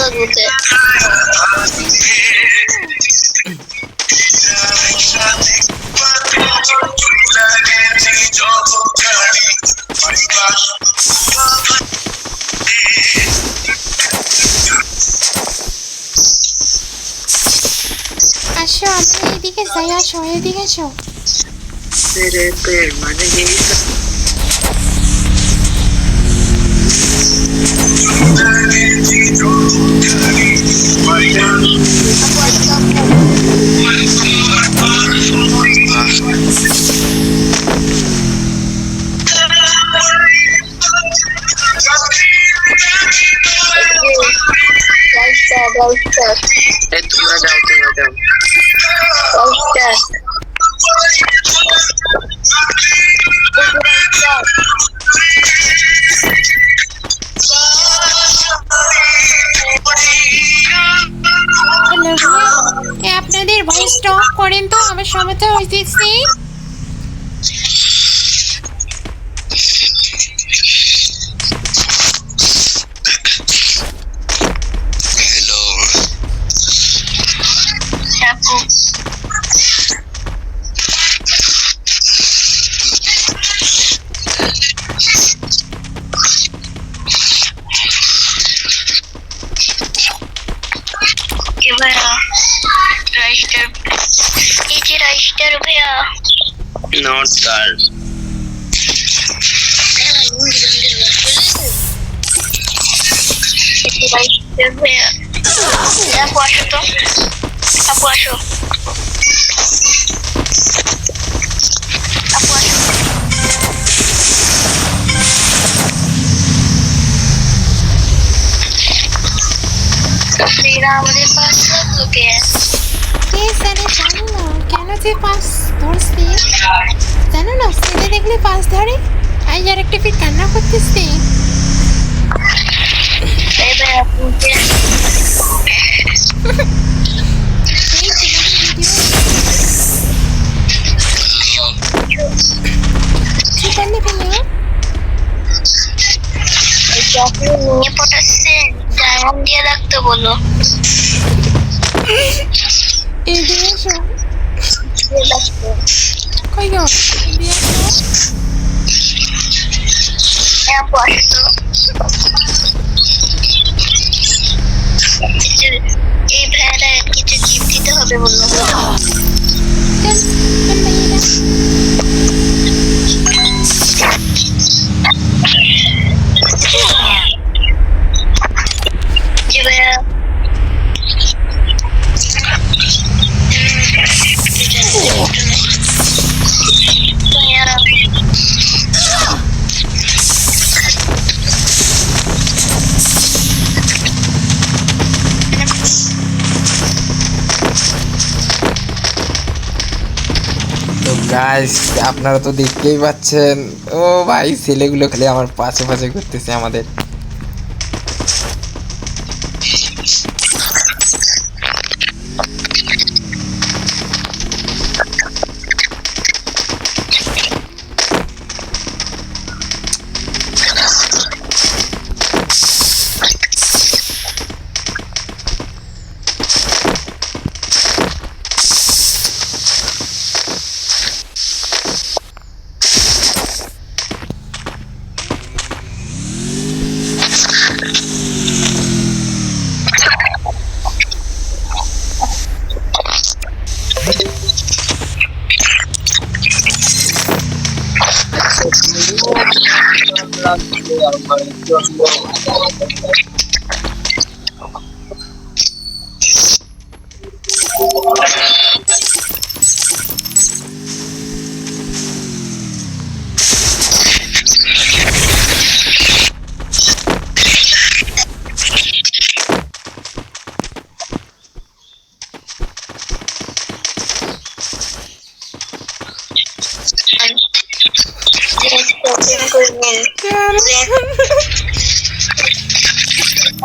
লাগবে আসো আমরা এদিকে যাই, আসো এদিকে আসো। মানে তোমরা যাও হ্যালো ভাইয়া, আপনাদের ভয়েসটা অফ করেন তো, আমার সমস্যা হইতেছে। Not girl. আপু আসো তো, আপু আসো, আপু আসো। तेरा আমাদের পাস লোকে কে জানে, জানো না কেন যে পাস ধরছে, জানো না ছেলে দেখলে পাস ধরে। আই আর একটা ফির কান্না করতেছে। এবার আপুকে এই ভিডিও সেখানে ভাইয়া যখন নিয়ে পটাচ্ছে ডায়মন্ড দিয়ে রাখতে বলো। এদিকে এসো। কই গো, এদিকে এসো। আপু আসো তো, এই ভাইয়ারা কিছু গিফট দিতে হবে বললো। চল চল ভাইয়া। জি ভাইয়া, তো গাইস আপনারা তো দেখতেই পাচ্ছেন, ও ভাই ছেলেগুলো খালি আমার পাশে পাশে ঘুরতেছে আমাদের।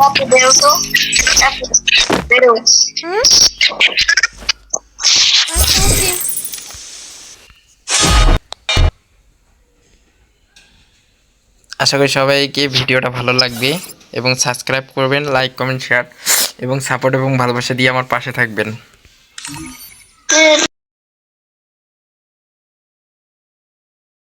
আপু বেরো তো, আপু বেরো। আশা করি সবাইকে ভিডিওটা ভালো লাগবে এবং সাবস্ক্রাইব করবেন, লাইক কমেন্ট শেয়ার এবং সাপোর্ট এবং ভালোবাসা দিয়ে আমার পাশে থাকবেন।